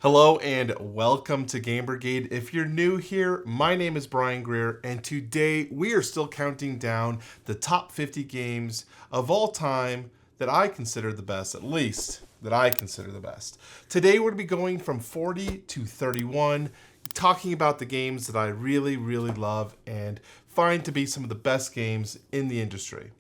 Hello and welcome to Game Brigade. If you're new here, my name is Brian Greer, and today we are still counting down the top 50 games of all time that I consider the best, at least that I consider the best. Today we're going to be going from 40 to 31, talking about the games that I really, really love and find to be some of the best games in the industry.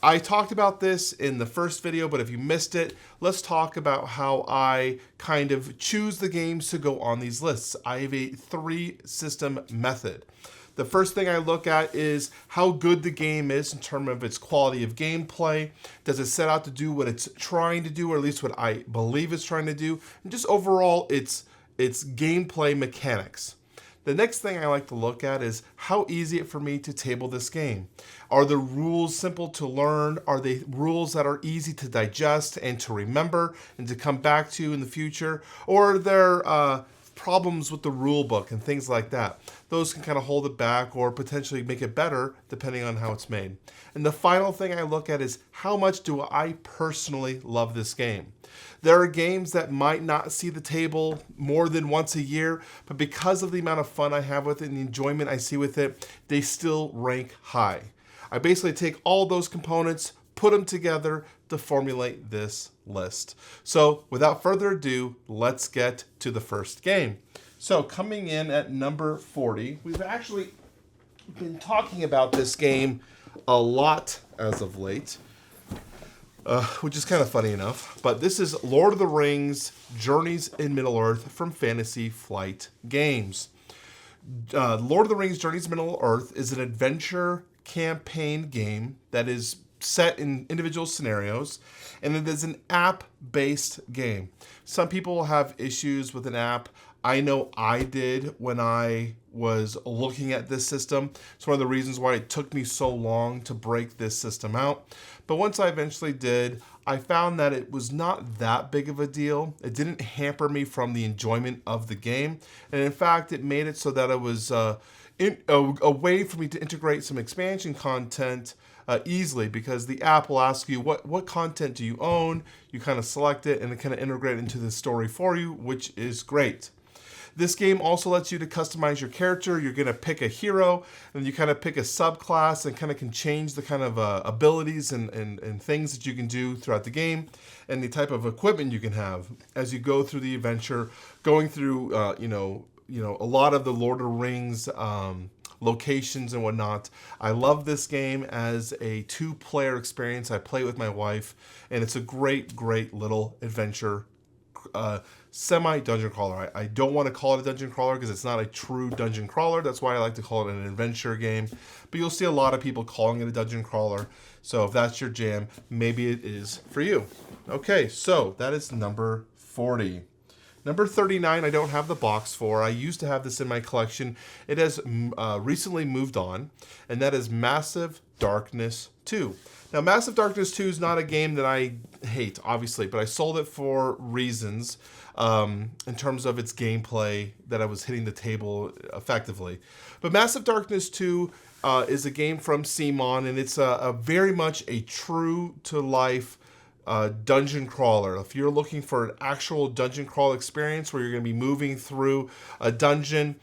I talked about this in the first video, but if you missed it, let's talk about how I kind of choose the games to go on these lists. I have a 3-system method. The first thing I look at is how good the game is in terms of its quality of gameplay. Does it set out to do what it's trying to do, or at least what I believe it's trying to do? And just overall, its gameplay mechanics. The next thing I like to look at is how easy it for me to table this game. Are the rules simple to learn? Are they rules that are easy to digest and to remember and to come back to in the future? Or are there problems with the rule book and things like that? Those can kind of hold it back or potentially make it better depending on how it's made. And the final thing I look at is how much do I personally love this game? There are games that might not see the table more than once a year, but because of the amount of fun I have with it and the enjoyment I see with it, they still rank high. I basically take all those components, put them together to formulate this list. So without further ado, let's get to the first game. So coming in at number 40, we've actually been talking about this game a lot as of late. Which is kind of funny enough. But this is Lord of the Rings Journeys in Middle-earth from Fantasy Flight Games. Lord of the Rings Journeys in Middle-earth is an adventure campaign game that is set in individual scenarios, and it is an app-based game. Some people have issues with an app. I know I did when I was looking at this system. It's one of the reasons why it took me so long to break this system out. But once I eventually did, I found that it was not that big of a deal. It didn't hamper me from the enjoyment of the game. And in fact, it made it so that it was a way for me to integrate some expansion content easily, because the app will ask you what content do you own. You kind of select it and it kind of integrate into the story for you, which is great. This game also lets you to customize your character. You're going to pick a hero, and you kind of pick a subclass and kind of can change the kind of abilities and things that you can do throughout the game, and the type of equipment you can have as you go through the adventure, going through a lot of the Lord of the Rings locations and whatnot. I love this game as a 2-player experience. I play with my wife, and it's a great little adventure semi-dungeon crawler. I don't want to call it a dungeon crawler because it's not a true dungeon crawler. That's why I like to call it an adventure game. But you'll see a lot of people calling it a dungeon crawler. So if that's your jam, maybe it is for you. Okay, so that is number 40. Number 39, I don't have the box for. I used to have this in my collection. It has recently moved on, and that is Massive Darkness 2. Now, Massive Darkness 2 is not a game that I hate, obviously, but I sold it for reasons in terms of its gameplay, that I was hitting the table effectively. But Massive Darkness 2 is a game from CMON, and it's a very much a true-to-life dungeon crawler. If you're looking for an actual dungeon crawl experience where you're going to be moving through a dungeon,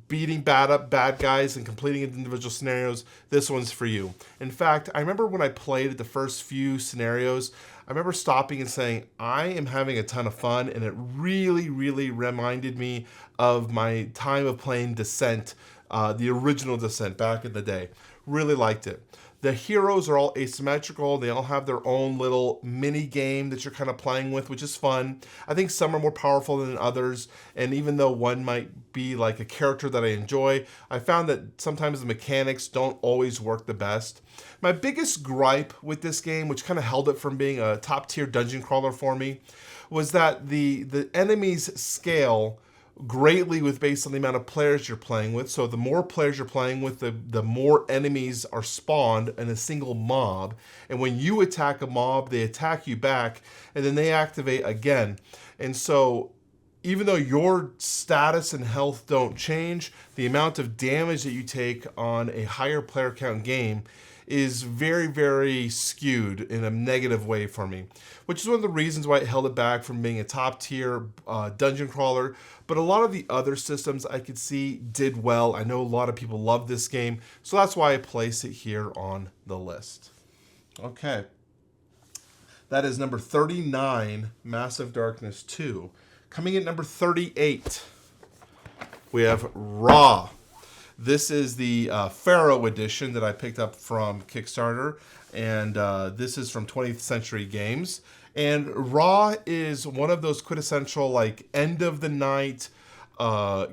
beating bad guys and completing individual scenarios, this one's for you. In fact, I remember when I played the first few scenarios, I remember stopping and saying, I am having a ton of fun, and it really reminded me of my time of playing Descent, the original Descent back in the day. Really liked it. The heroes are all asymmetrical. They all have their own little mini game that you're kind of playing with, which is fun. I think some are more powerful than others, and even though one might be like a character that I enjoy, I found that sometimes the mechanics don't always work the best. My biggest gripe with this game, which kind of held it from being a top-tier dungeon crawler for me, was that the enemies scale greatly with based on the amount of players you're playing with. So the more players you're playing with, the more enemies are spawned in a single mob. And when you attack a mob, they attack you back, and then they activate again. And so even though your status and health don't change, the amount of damage that you take on a higher player count game is very, very skewed in a negative way for me, which is one of the reasons why it held it back from being a top tier dungeon crawler. But a lot of the other systems I could see did well. I know a lot of people love this game, so that's why I place it here on the list. Okay. That is number 39, Massive Darkness 2. Coming in number 38, we have Raw. This is the Pharaoh edition that I picked up from Kickstarter, and this is from 20th Century Games. And Raw is one of those quintessential, like, end of the night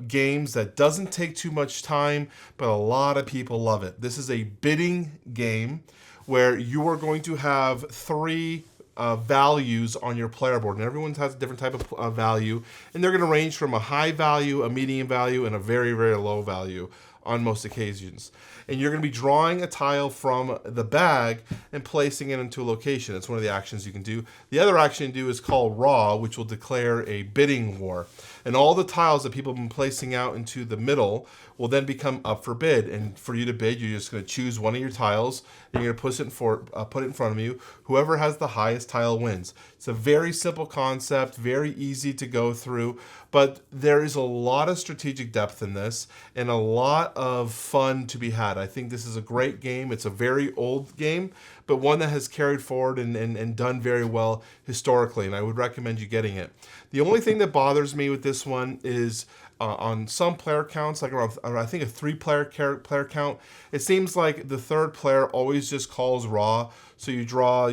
games that doesn't take too much time, but a lot of people love it. This is a bidding game where you are going to have three values on your player board, and everyone has a different type of value, and they're going to range from a high value, a medium value, and a very, very low value on most occasions. And you're going to be drawing a tile from the bag and placing it into a location. That's one of the actions you can do. The other action you do is called Raw, which will declare a bidding war. And all the tiles that people have been placing out into the middle will then become up for bid. And for you to bid, you're just going to choose one of your tiles, and you're going to put it in front of you. Whoever has the highest tile wins. It's a very simple concept, very easy to go through, but there is a lot of strategic depth in this and a lot of fun to be had. I think this is a great game. It's a very old game, but one that has carried forward and done very well historically, and I would recommend you getting it. The only thing that bothers me with this one is on some player counts, like around, I think a 3-player player count, it seems like the third player always just calls Raw. So you draw,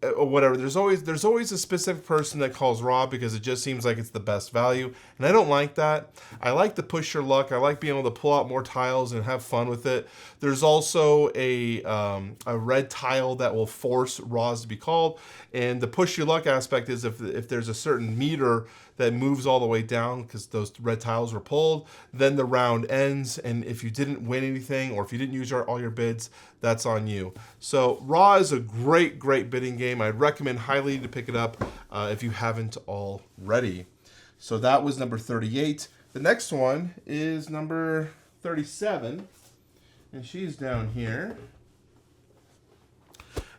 or whatever. There's always a specific person that calls Raw because it just seems like it's the best value, and I don't like that. I like to push your luck. I like being able to pull out more tiles and have fun with it. There's also a red tile that will force Raws to be called, and the push your luck aspect is if there's a certain meter that moves all the way down because those red tiles were pulled, then the round ends, and if you didn't win anything or if you didn't use all your bids, that's on you. So Raw is a great bidding game. I'd recommend highly to pick it up if you haven't already. So that was number 38. The next one is number 37, and she's down here,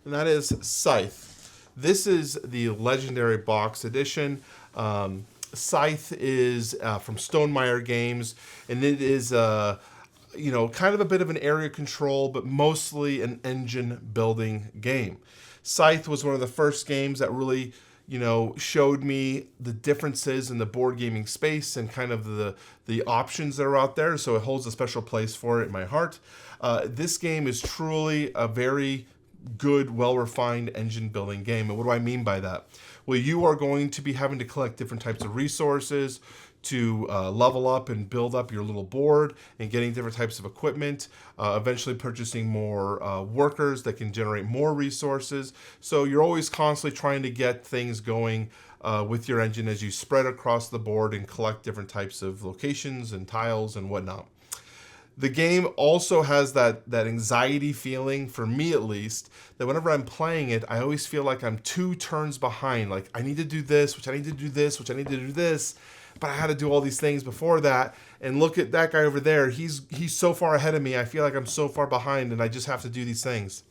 and that is Scythe. This is the Legendary Box Edition. Scythe is from Stonemaier Games, and it is kind of a bit of an area control, but mostly an engine building game. Scythe was one of the first games that really, showed me the differences in the board gaming space and kind of the options that are out there. So it holds a special place for it in my heart. This game is truly a very good, well-refined engine building game. And what do I mean by that? Well, you are going to be having to collect different types of resources to level up and build up your little board and getting different types of equipment, eventually purchasing more workers that can generate more resources. So you're always constantly trying to get things going with your engine as you spread across the board and collect different types of locations and tiles and whatnot. The game also has that anxiety feeling, for me at least, that whenever I'm playing it, I always feel like I'm 2 turns behind. Like, I need to do this, which I need to do this, which I need to do this, but I had to do all these things before that. And look at that guy over there. He's so far ahead of me. I feel like I'm so far behind, and I just have to do these things.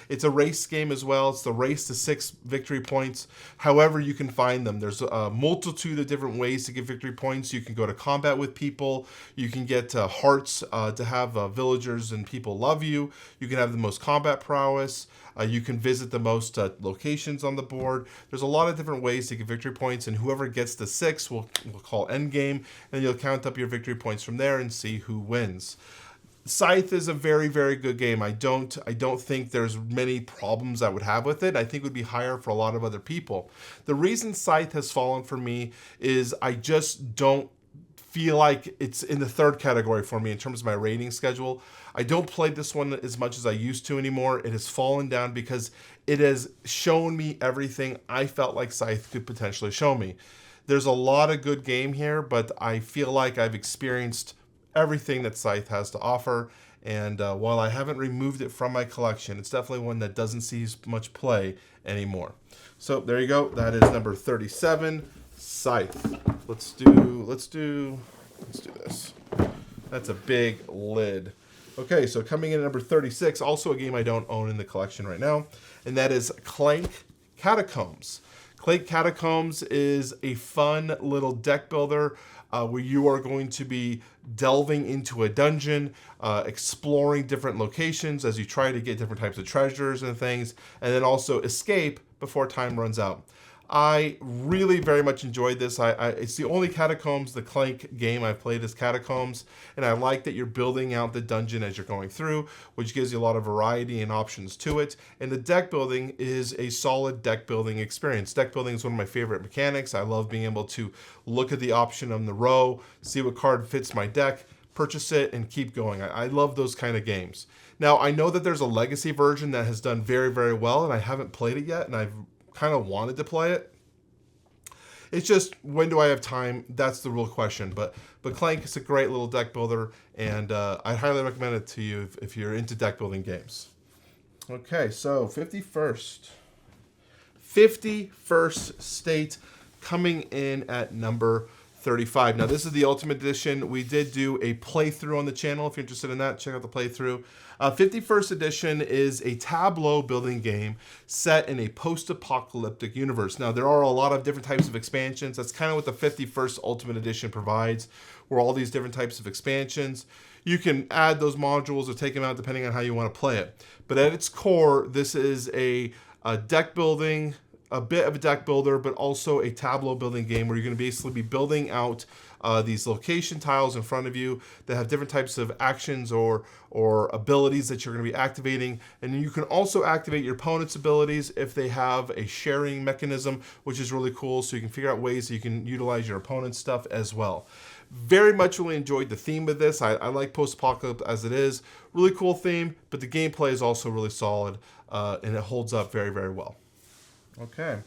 It's a race game as well. It's the race to 6 victory points. However you can find them. There's a multitude of different ways to get victory points. You can go to combat with people. You can get hearts to have villagers and people love you. You can have the most combat prowess. You can visit the most locations on the board. There's a lot of different ways to get victory points, and whoever gets to 6 we'll call endgame, and you'll count up your victory points from there and see who wins. Scythe is a very, very good game. I don't think there's many problems I would have with it. I think it would be higher for a lot of other people. The reason Scythe has fallen for me is I just don't feel like it's in the 3rd category for me in terms of my rating schedule. I don't play this one as much as I used to anymore. It has fallen down because it has shown me everything I felt like Scythe could potentially show me. There's a lot of good game here, but I feel like I've experienced everything that Scythe has to offer, and while I haven't removed it from my collection, it's definitely one that doesn't see as much play anymore. So there you go. That is number 37, Scythe. Let's do this. That's a big lid. Okay, so coming in at number 36, also a game I don't own in the collection right now, and that is Clank Catacombs. Clank Catacombs is a fun little deck builder where you are going to be delving into a dungeon, exploring different locations as you try to get different types of treasures and things, and then also escape before time runs out. I really very much enjoyed this. It's the only Catacombs, the Clank game I've played is Catacombs, and I like that you're building out the dungeon as you're going through, which gives you a lot of variety and options to it. And the deck building is a solid deck building experience. Deck building is one of my favorite mechanics. I love being able to look at the option on the row, see what card fits my deck, purchase it, and keep going. I love those kind of games. Now, I know that there's a legacy version that has done very, very well, and I haven't played it yet, and I've kind of wanted to play it. It's just, when do I have time? That's the real question. But Clank is a great little deck builder, and I highly recommend it to you if you're into deck building games. Okay, so 51st State coming in at number 35. Now, this is the Ultimate Edition. We did do a playthrough on the channel. If you're interested in that, check out the playthrough. 51st Edition is a tableau building game set in a post-apocalyptic universe. Now, there are a lot of different types of expansions. That's kind of what the 51st Ultimate Edition provides, where all these different types of expansions. You can add those modules or take them out depending on how you want to play it. But at its core, this is a deck building, a bit of a deck builder, but also a tableau building game where you're going to basically be building out these location tiles in front of you that have different types of actions or abilities that you're going to be activating. And you can also activate your opponent's abilities if they have a sharing mechanism, which is really cool. So you can figure out ways that you can utilize your opponent's stuff as well. Very much really enjoyed the theme of this. I like post-apocalypse as it is. Really cool theme, but the gameplay is also really solid, and it holds up very, very well. Okay.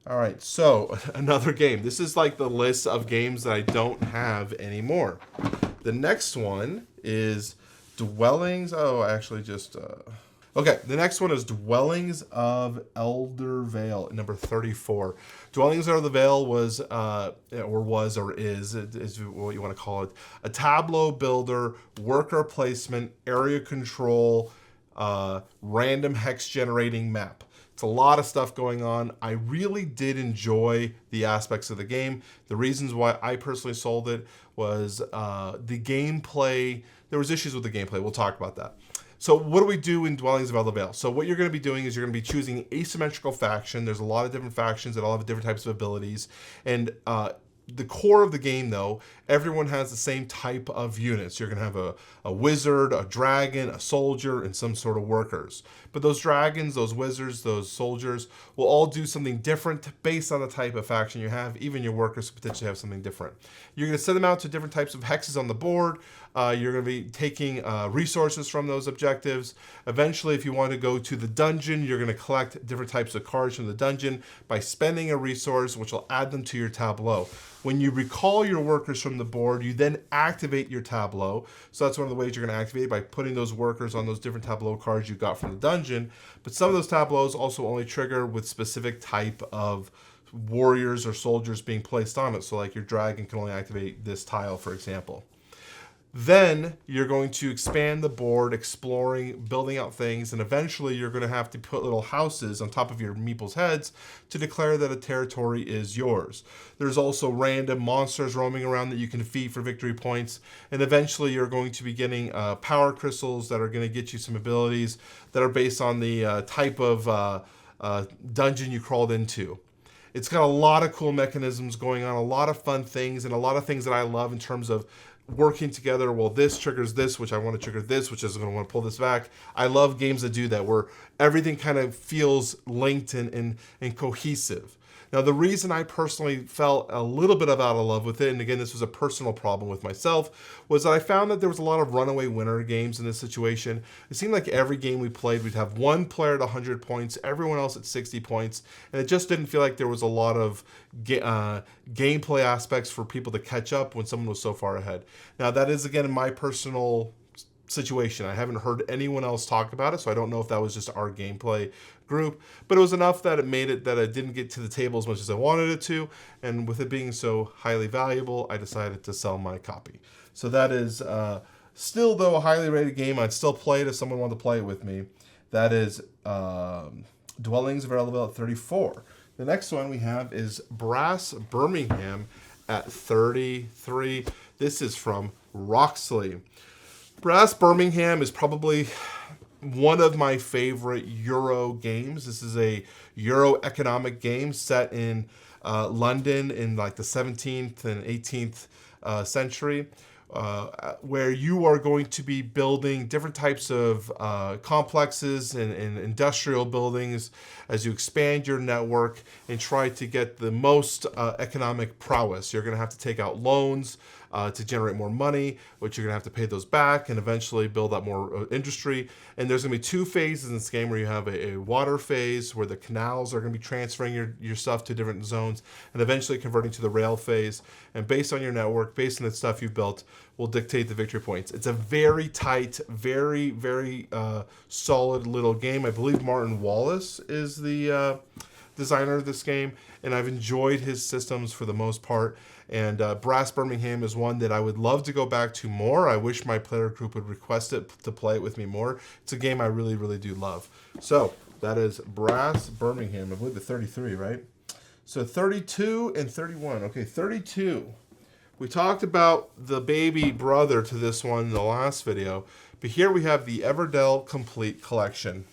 All right, so another game. This is like the list of games that I don't have anymore. The next one is Dwellings. Oh, I actually just... Okay, the next one is Dwellings of Elder Vale, number 34. Dwellings of Elder Vale was is what you want to call it, a tableau builder, worker placement, area control, random hex generating map. It's a lot of stuff going on. I really did enjoy the aspects of the game. The reasons why I personally sold it was the gameplay. There was issues with the gameplay. We'll talk about that. So what do we do in Dwellings of Elder Vale? So what you're going to be doing is you're going to be choosing an asymmetrical faction. There's a lot of different factions that all have different types of abilities. And the core of the game, though, everyone has the same type of units. You're going to have a wizard, a dragon, a soldier, and some sort of workers. But those dragons, those wizards, those soldiers will all do something different based on the type of faction you have. Even your workers potentially have something different. You're going to send them out to different types of hexes on the board. You're going to be taking resources from those objectives. Eventually, if you want to go to the dungeon, you're going to collect different types of cards from the dungeon by spending a resource, which will add them to your tableau. When you recall your workers from the board, you then activate your tableau. So that's one of the ways you're going to activate it, by putting those workers on those different tableau cards you got from the dungeon. But some of those tableaus also only trigger with specific type of warriors or soldiers being placed on it. So like your dragon can only activate this tile, for example. Then you're going to expand the board, exploring, building out things, and eventually you're going to have to put little houses on top of your meeples' heads to declare that a territory is yours. There's also random monsters roaming around that you can defeat for victory points, and eventually you're going to be getting power crystals that are going to get you some abilities that are based on the type of dungeon you crawled into. It's got a lot of cool mechanisms going on, a lot of fun things, and a lot of things that I love in terms of working together. Well, this triggers this, which I want to trigger this, which is going to want to pull this back. I love games that do that, where everything kind of feels linked and cohesive. Now, the reason I personally felt a little bit out of love with it, and again, this was a personal problem with myself, was that I found that there was a lot of runaway winner games in this situation. It seemed like every game we played, we'd have one player at 100 points, everyone else at 60 points, and it just didn't feel like there was a lot of gameplay aspects for people to catch up when someone was so far ahead. Now, that is, again, my personal situation. I haven't heard anyone else talk about it, so I don't know if that was just our gameplay group, but it was enough that it made it that I didn't get to the table as much as I wanted it to, and with it being so highly valuable, I decided to sell my copy. So that is Still, though, a highly rated game. I'd still play it if someone wanted to play it with me. That is Dwellings, available at 34. The next one we have is Brass Birmingham at 33. This is from Roxley. Brass Birmingham is probably one of my favorite Euro games. This is a Euro economic game set in London in like the 17th and 18th century. Where you are going to be building different types of complexes and industrial buildings as you expand your network and try to get the most economic prowess. You're going to have to take out loans to generate more money, which you're going to have to pay those back and eventually build up more industry. And there's going to be two phases in this game where you have a water phase where the canals are going to be transferring your stuff to different zones and eventually converting to the rail phase. And based on your network, based on the stuff you've built, will dictate the victory points. It's a very tight, very, very solid little game. I believe Martin Wallace is the designer of this game, and I've enjoyed his systems for the most part. And Brass Birmingham is one that I would love to go back to more. I wish my player group would request it to play it with me more. It's a game I really, really do love. So that is Brass Birmingham. I believe the 33, right? So 32 and 31. Okay, 32. We talked about the baby brother to this one in the last video, but here we have the Everdell Complete Collection.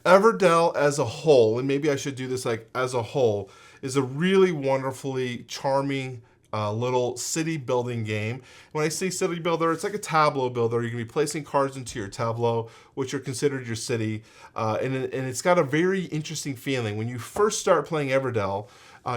Everdell as a whole, and maybe I should do this like as a whole, is a really wonderfully charming little city building game. When I say city builder, it's like a tableau builder. You're going to be placing cards into your tableau, which are considered your city, and it's got a very interesting feeling. When you first start playing Everdell,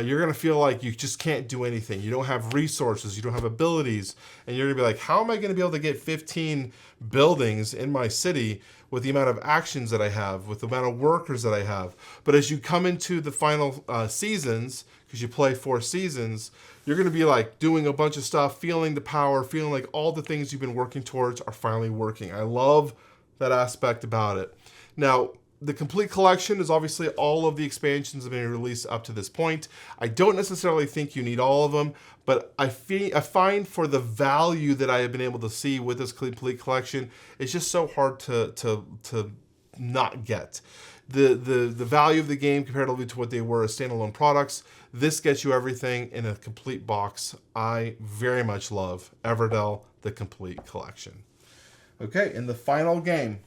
you're going to feel like you just can't do anything. You don't have resources, you don't have abilities, and you're going to be like, how am I going to be able to get 15 buildings in my city with the amount of actions that I have, with the amount of workers that I have? But as you come into the final seasons, because you play 4 seasons, you're going to be like doing a bunch of stuff, feeling the power, feeling like all the things you've been working towards are finally working. I love that aspect about it. Now, the complete collection is obviously all of the expansions that have been released up to this point. I don't necessarily think you need all of them, but I find for the value that I have been able to see with this complete collection, it's just so hard to not get. The value of the game comparatively to what they were as standalone products, this gets you everything in a complete box. I very much love Everdell, the complete collection. Okay, and the final game,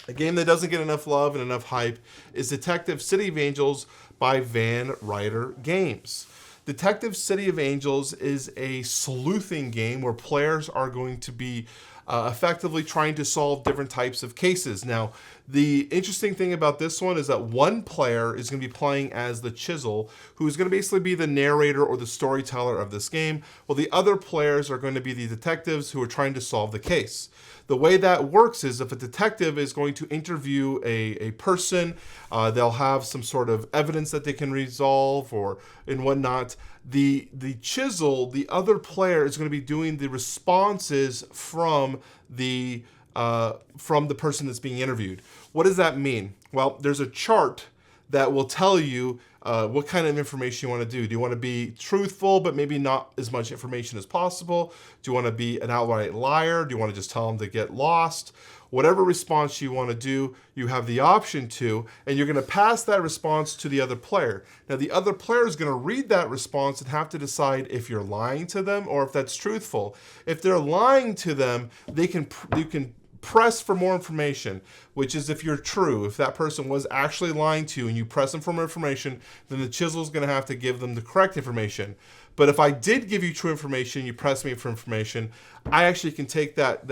a game that doesn't get enough love and enough hype, is Detective City of Angels by Van Ryder Games. Detective City of Angels is a sleuthing game where players are going to be effectively trying to solve different types of cases. Now, the interesting thing about this one is that one player is going to be playing as the Chisel, who's going to basically be the narrator or the storyteller of this game, while the other players are going to be the detectives who are trying to solve the case. The way that works is if a detective is going to interview a person, they'll have some sort of evidence that they can resolve or and whatnot. The Chisel, the other player, is going to be doing the responses from the person that's being interviewed. What does that mean? Well, there's a chart that will tell you what kind of information you want to do. Do you want to be truthful, but maybe not as much information as possible? Do you want to be an outright liar? Do you want to just tell them to get lost? Whatever response you want to do, you have the option to, and you're going to pass that response to the other player. Now, the other player is going to read that response and have to decide if you're lying to them or if that's truthful. If they're lying to them, you can press for more information, which is if you're true. If that person was actually lying to you and you press them for more information, then the Chisel is going to have to give them the correct information. But if I did give you true information, you press me for information, I actually can take that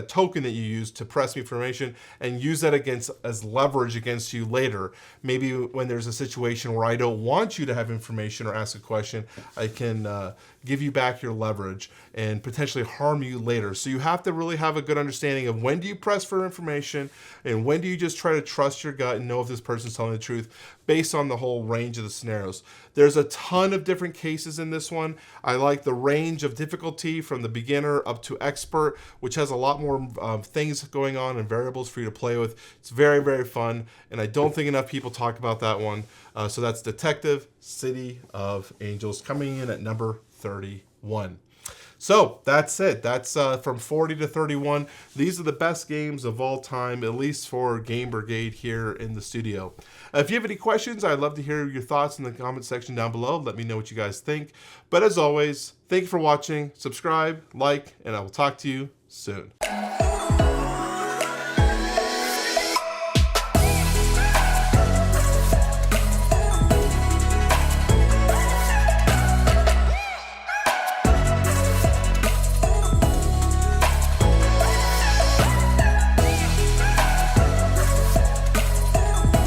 token that you used to press me for information and use that as leverage against you later. Maybe when there's a situation where I don't want you to have information or ask a question, I can give you back your leverage and potentially harm you later. So you have to really have a good understanding of when do you press for information and when do you just try to trust your gut and know if this person's telling the truth based on the whole range of the scenarios. There's a ton of different cases in this one. I like the range of difficulty from the beginner up to expert, which has a lot more things going on and variables for you to play with. It's very, very fun, and I don't think enough people talk about that one. So that's Detective City of Angels coming in at number 31. So that's it. That's from 40 to 31. These are the best games of all time, at least for Game Brigade here in the studio. If you have any questions, I'd love to hear your thoughts in the comment section down below. Let me know what you guys think. But as always, thank you for watching. Subscribe, like, and I will talk to you soon.